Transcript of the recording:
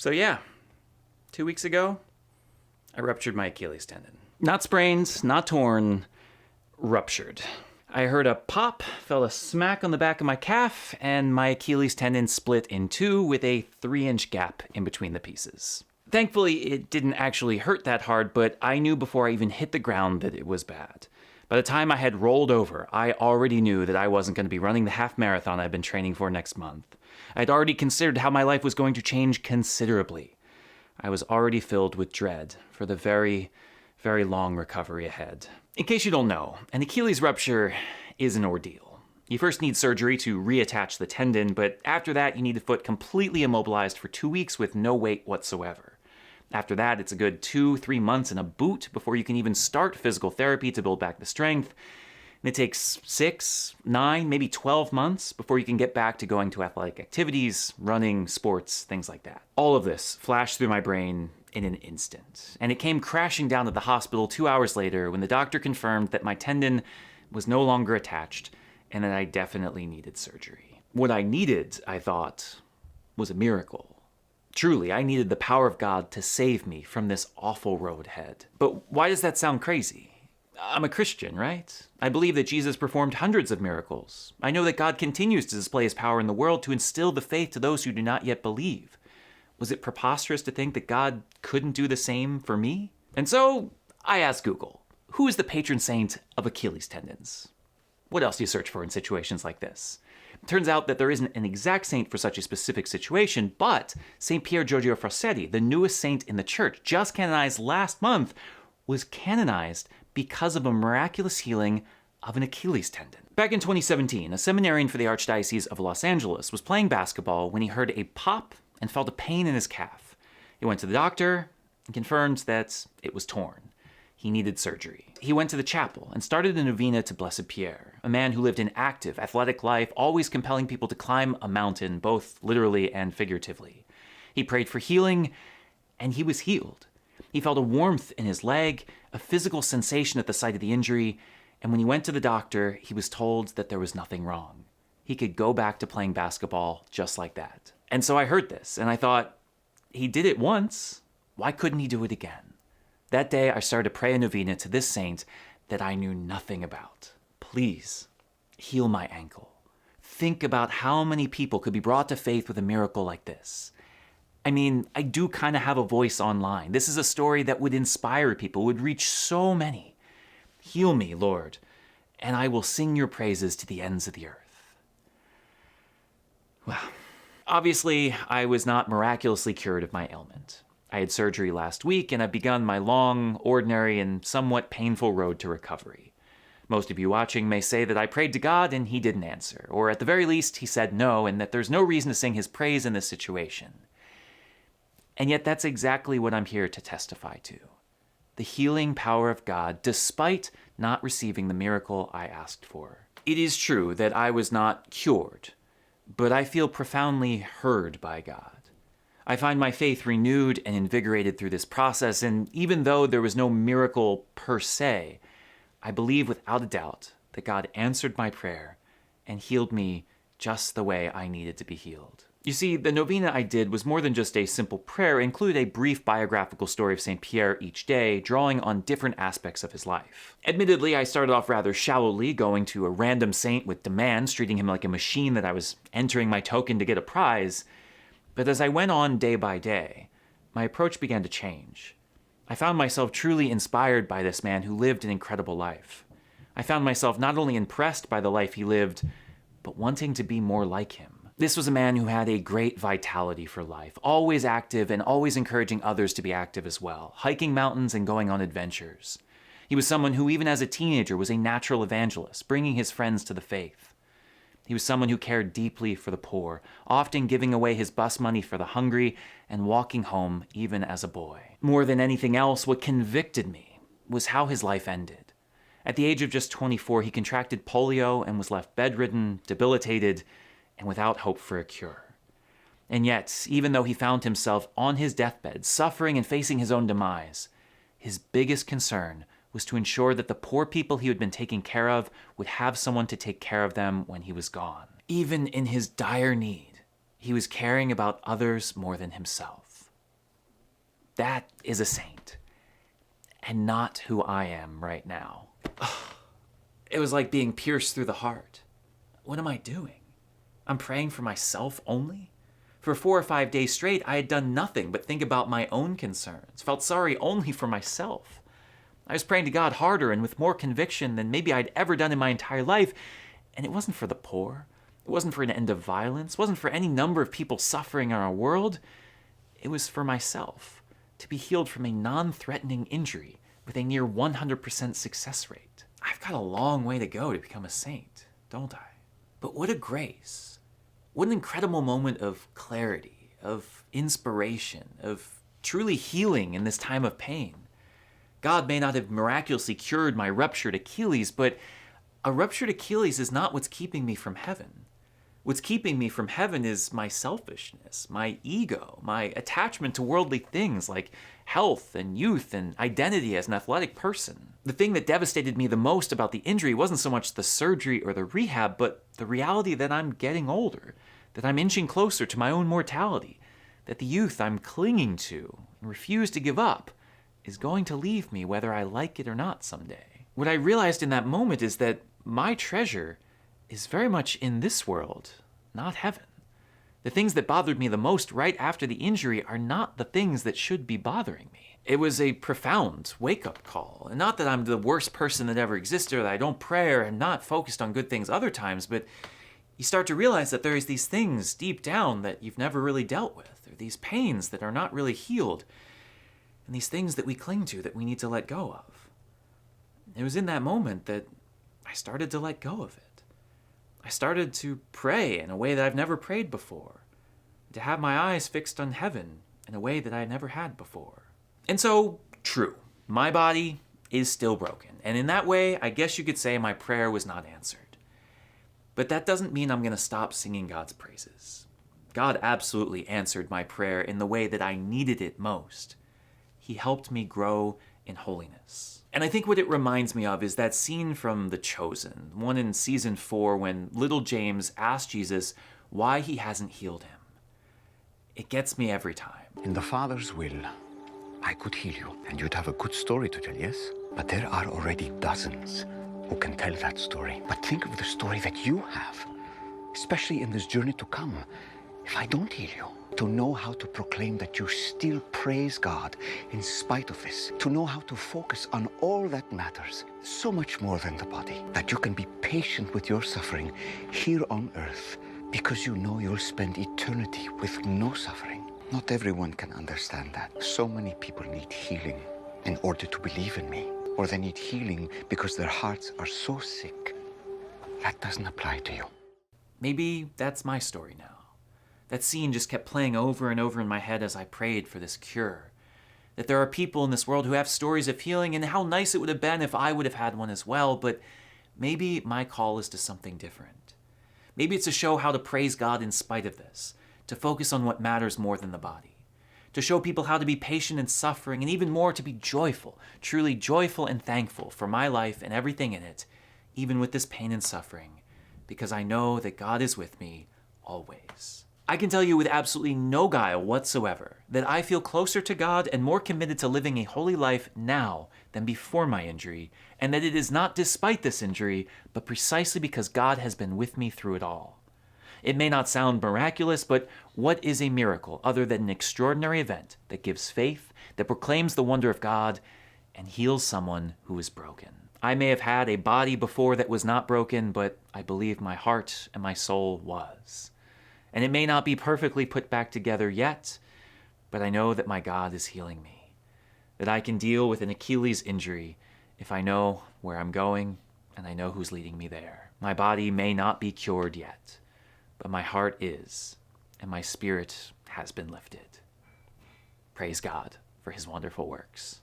So yeah, 2 weeks ago, I ruptured my Achilles tendon. Not sprained, not torn, ruptured. I heard a pop, felt a smack on the back of my calf, and my Achilles tendon split in two with a 3-inch gap in between the pieces. Thankfully, it didn't actually hurt that hard, but I knew before I even hit the ground that it was bad. By the time I had rolled over, I already knew that I wasn't going to be running the half marathon I'd been training for next month. I'd already considered how my life was going to change considerably. I was already filled with dread for the very, very long recovery ahead. In case you don't know, an Achilles rupture is an ordeal. You first need surgery to reattach the tendon, but after that you need the foot completely immobilized for 2 weeks with no weight whatsoever. After that, it's a good 2-3 months in a boot before you can even start physical therapy to build back the strength. And it takes 6, 9, maybe 12 months before you can get back to going to athletic activities, running, sports, things like that. All of this flashed through my brain in an instant. And it came crashing down at the hospital 2 hours later when the doctor confirmed that my tendon was no longer attached and that I definitely needed surgery. What I needed, I thought, was a miracle. Truly, I needed the power of God to save me from this awful road ahead. But why does that sound crazy? I'm a Christian, right? I believe that Jesus performed hundreds of miracles. I know that God continues to display his power in the world to instill the faith to those who do not yet believe. Was it preposterous to think that God couldn't do the same for me? And so I asked Google, who is the patron saint of Achilles tendons? What else do you search for in situations like this? It turns out that there isn't an exact saint for such a specific situation, but St. Pier Giorgio Frassati, the newest saint in the church, just canonized last month, was canonized because of a miraculous healing of an Achilles tendon. Back in 2017, a seminarian for the Archdiocese of Los Angeles was playing basketball when he heard a pop and felt a pain in his calf. He went to the doctor and confirmed that it was torn. He needed surgery. He went to the chapel and started a novena to Blessed Pierre, a man who lived an active, athletic life, always compelling people to climb a mountain, both literally and figuratively. He prayed for healing, and he was healed. He felt a warmth in his leg, a physical sensation at the site of the injury, and when he went to the doctor, he was told that there was nothing wrong. He could go back to playing basketball just like that. And so I heard this, and I thought, he did it once. Why couldn't he do it again? That day, I started to pray a novena to this saint that I knew nothing about. Please, heal my ankle. Think about how many people could be brought to faith with a miracle like this. I mean, I do kind of have a voice online. This is a story that would inspire people, would reach so many. Heal me, Lord, and I will sing your praises to the ends of the earth. Well, obviously, I was not miraculously cured of my ailment. I had surgery last week, and I've begun my long, ordinary, and somewhat painful road to recovery. Most of you watching may say that I prayed to God and he didn't answer, or at the very least, he said no, and that there's no reason to sing his praise in this situation. And yet that's exactly what I'm here to testify to. The healing power of God, despite not receiving the miracle I asked for. It is true that I was not cured, but I feel profoundly heard by God. I find my faith renewed and invigorated through this process, and even though there was no miracle per se, I believe without a doubt that God answered my prayer and healed me just the way I needed to be healed. You see, the novena I did was more than just a simple prayer. It included a brief biographical story of St. Pierre each day, drawing on different aspects of his life. Admittedly, I started off rather shallowly, going to a random saint with demands, treating him like a machine that I was entering my token to get a prize. But as I went on day by day, my approach began to change. I found myself truly inspired by this man who lived an incredible life. I found myself not only impressed by the life he lived, but wanting to be more like him. This was a man who had a great vitality for life, always active and always encouraging others to be active as well, hiking mountains and going on adventures. He was someone who, even as a teenager, was a natural evangelist, bringing his friends to the faith. He was someone who cared deeply for the poor, often giving away his bus money for the hungry and walking home even as a boy. More than anything else, what convicted me was how his life ended. At the age of just 24, he contracted polio and was left bedridden, debilitated, and without hope for a cure. And yet, even though he found himself on his deathbed, suffering and facing his own demise, his biggest concern was to ensure that the poor people he had been taking care of would have someone to take care of them when he was gone. Even in his dire need, he was caring about others more than himself. That is a saint. And not who I am right now. It was like being pierced through the heart. What am I doing? I'm praying for myself only? For 4 or 5 days straight, I had done nothing but think about my own concerns, felt sorry only for myself. I was praying to God harder and with more conviction than maybe I'd ever done in my entire life, and it wasn't for the poor. It wasn't for an end of violence. It wasn't for any number of people suffering in our world. It was for myself, to be healed from a non-threatening injury with a near 100% success rate. I've got a long way to go to become a saint, don't I? But what a grace. What an incredible moment of clarity, of inspiration, of truly healing in this time of pain. God may not have miraculously cured my ruptured Achilles, but a ruptured Achilles is not what's keeping me from heaven. What's keeping me from heaven is my selfishness, my ego, my attachment to worldly things like health and youth and identity as an athletic person. The thing that devastated me the most about the injury wasn't so much the surgery or the rehab, but the reality that I'm getting older, that I'm inching closer to my own mortality, that the youth I'm clinging to and refuse to give up is going to leave me whether I like it or not someday. What I realized in that moment is that my treasure is very much in this world, not heaven. The things that bothered me the most right after the injury are not the things that should be bothering me. It was a profound wake-up call. And not that I'm the worst person that ever existed, or that I don't pray or am not focused on good things other times, but you start to realize that there is these things deep down that you've never really dealt with, or these pains that are not really healed, and these things that we cling to that we need to let go of. It was in that moment that I started to let go of it. I started to pray in a way that I've never prayed before, to have my eyes fixed on heaven in a way that I never had before. And so, true, my body is still broken, and in that way, I guess you could say my prayer was not answered. But that doesn't mean I'm going to stop singing God's praises. God absolutely answered my prayer in the way that I needed it most. He helped me grow in holiness. And I think what it reminds me of is that scene from The Chosen, one in season 4 when little James asked Jesus why he hasn't healed him. It gets me every time. In the Father's will, I could heal you, and you'd have a good story to tell, yes? But there are already dozens who can tell that story. But think of the story that you have, especially in this journey to come. If I don't heal you, to know how to proclaim that you still praise God in spite of this, to know how to focus on all that matters, so much more than the body, that you can be patient with your suffering here on earth because you know you'll spend eternity with no suffering. Not everyone can understand that. So many people need healing in order to believe in me, or they need healing because their hearts are so sick. That doesn't apply to you. Maybe that's my story now. That scene just kept playing over and over in my head as I prayed for this cure. That there are people in this world who have stories of healing, and how nice it would have been if I would have had one as well, but maybe my call is to something different. Maybe it's to show how to praise God in spite of this, to focus on what matters more than the body, to show people how to be patient in suffering, and even more to be joyful, truly joyful and thankful for my life and everything in it, even with this pain and suffering, because I know that God is with me always. I can tell you with absolutely no guile whatsoever that I feel closer to God and more committed to living a holy life now than before my injury, and that it is not despite this injury, but precisely because God has been with me through it all. It may not sound miraculous, but what is a miracle other than an extraordinary event that gives faith, that proclaims the wonder of God, and heals someone who is broken? I may have had a body before that was not broken, but I believe my heart and my soul was. And it may not be perfectly put back together yet, but I know that my God is healing me, that I can deal with an Achilles injury if I know where I'm going and I know who's leading me there. My body may not be cured yet, but my heart is, and my spirit has been lifted. Praise God for his wonderful works.